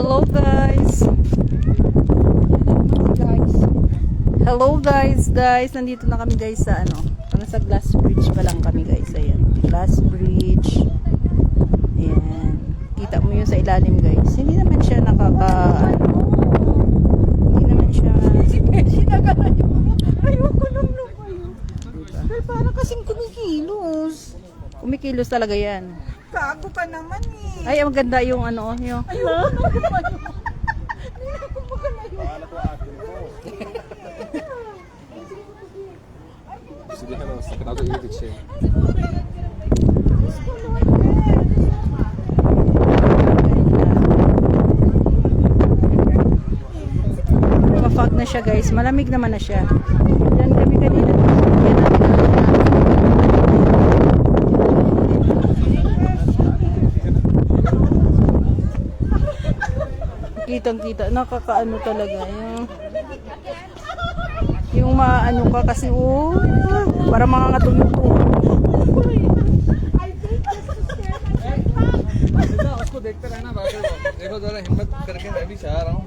Hello guys. Guys, nandito na kami guys sa sa Glass Bridge pa lang kami guys. Ayan, Glass Bridge. Ayan. Kita mo yun sa ilalim guys. Hindi naman siya hindi naman siya ayoko lang lumayo. Pero parang kasing kumikilos. Kumikilos talaga yan. Gago ka naman eh. Ay, ang ganda yung yung... Ayoko na lumayo. Hindi ako makalayo. Sige, hello. Sakit ako iibig siya. Mafog na siya guys. Malamig naman na siya. Yan kami kanina. Kitang-kita. Nakakaano talaga. Yung maano ka kasi para makakatulog-tulog. उसको देखते रहना देखो जरा हिम्मत करके मैं भी चाह रहा हूँ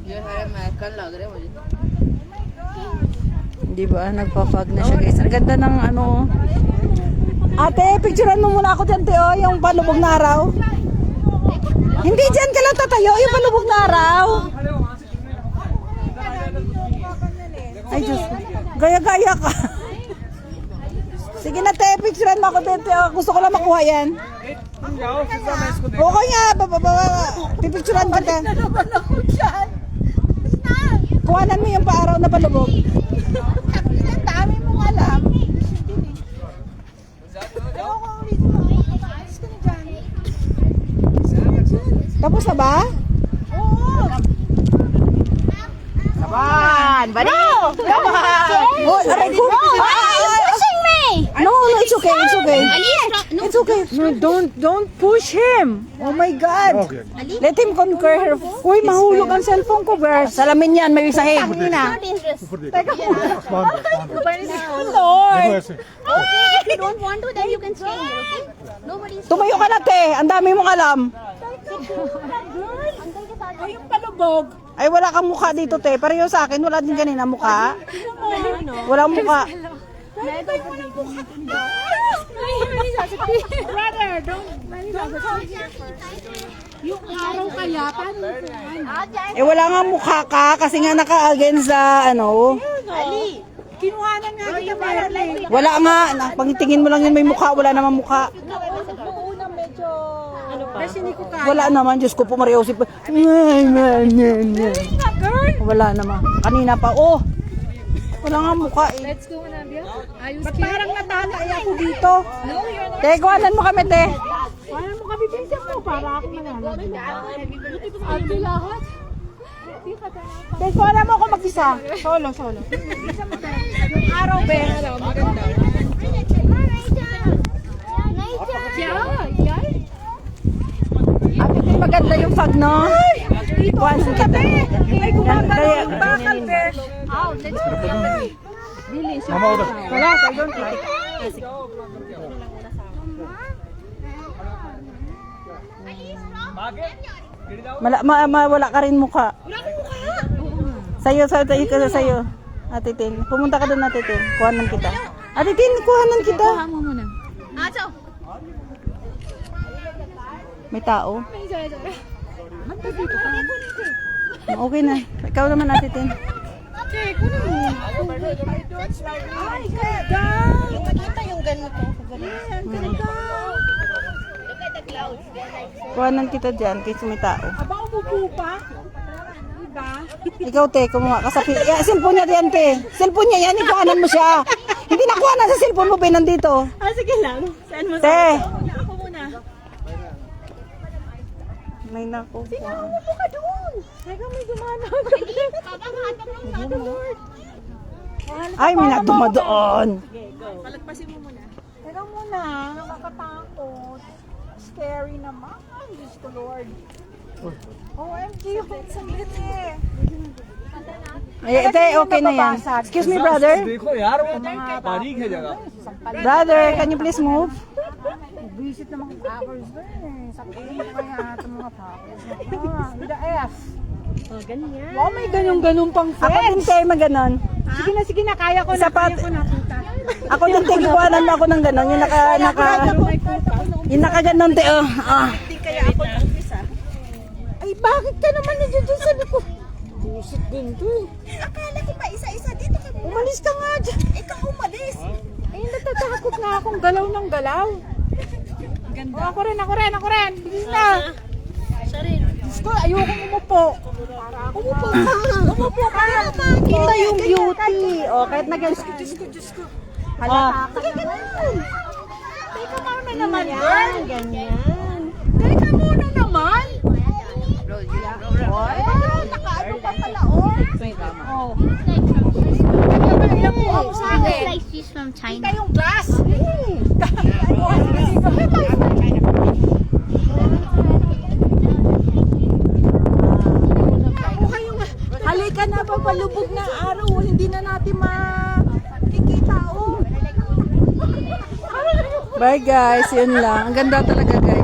ये है मैं कल लग रहे मुझे. Di ba? Nagpa-fog na siya guys. Ang ganda ng Ate, picturean mo muna ako dyan, Teo. Yung palubog na araw. Hindi dyan ka lang tatayo. Yung palubog na araw. Ay, Diyos. Gaya-gaya ka. Sige na, te. Picturean mo ako, Teo. Gusto ko lang makuha yan. Okay nga. Pipicturean ka, te. Kuhanan mo yung paaraw na palubog. Ang dami mong alam. Tapos na ba? Oo. Come on, buddy. Come on. Oh, aray ko. Pushing me! No, it's okay. It's okay. No, It's okay. No, don't push him. Oh my God. Okay. Let him conquer her. Uy, mahulog ang cellphone ko, girl. Salamin yan, may sahig. not interested. Lord. Okay, if you don't want to, then you can stay here, okay? Nobody's... Tumayo ka na, te. Ang dami mong alam. Ay, yung palubog. Ay, wala kang mukha dito, te. Pareho sa akin, wala din kanina mukha. Walang mukha. Brother, don't yung araw kaya, paano? Eh, wala nga mukha ka kasi nga naka-against sa Ali, kinuhanan nga kita para like. Wala nga. Pangtingin mo lang yun may mukha. Wala naman mukha. Noong una medyo, kasi hindi ko kaya. Wala naman. Diyos ko po, Mariosip. Wala naman. Kanina pa. Oh! Wala nga mukha eh. Let's go na, Bia. Ba't parang natatay ako dito? No, you're not. Te, kuhanan mo kami, te. Paano mo kami pinsan mo? Para ako manalo. Ate lahat. Te, kuhanan mo ako mag-isa. Solo. Yung araw, be. Maganda. Maganda yung fog, no? Kuhanan kita. Ay, gumagalaw yung bakal, be. Mama udah. Wala, I don't think. Wala ka rin mukha. Sa'yo. Ate Tin. Pumunta ka doon, Ate Tin. Kuhanan kita. Ate Tin, kuhanan kita. mo muna. Ato! May tao. Okay na. Ikaw naman, Ate Tin. Ay, ganda. Nakita yung ganito. Kuhanan kita dyan, kasi may tao. Aba, umupo pa. Diba? Ikaw, te, kumuha ka sa cellphone niya yan, te. Cellphone niya yan, ikuhanan mo siya. Hindi nakuhanan sa cellphone mo, Ben, nandito. Sige lang. Saan mo? Te. Ako muna. May nakuha. Umupo ka doon. Teka, may gumana. Ay, may nagtuma doon. Palagpasin mo muna. Teka muna, nakakatakot. Scary naman. Diyos ko, Lord. OMG, yung saglit eh. Ay, te, okay na yan. Excuse me, brother. देखो यार वो बारीक है जगह Brother, can you please move? Visit naman hours ba eh. Sa kaya mga tapos. With the F. Oh, ganyan. Wow, may ganun pang Ako din fence. tayo maganon. Sige na, kaya ko na. Sapat. Kaya ko na, puta. Ako din tayo gikuhanan ako ng ganon. Yung yung nakaganon tayo. Ay, bakit ka naman nandiyan dyan sa likod? Pusit din to eh. Akala ko pa isa-isa dito ka muna. Umalis ka nga dyan. Ikaw umalis. Ay, natatakot na akong galaw ng galaw. Ganda. Oh, ako rin. Bilis na. Sorry. Diyos ko, ayokong umupo. Umupo ka. Kita yung beauty. O, kahit Diyos ko. Halata ka naman. Teka muna naman, girl. Ganyan. Teka muna naman. Oy, nakaano pa pala, oh. Oh. Ilang buha mo sa akin. Like she's from China. Kita yung glass. Halika na, papalubog na araw. Hindi na natin makikita, oh. Bye guys, yun lang. Ang ganda talaga guys.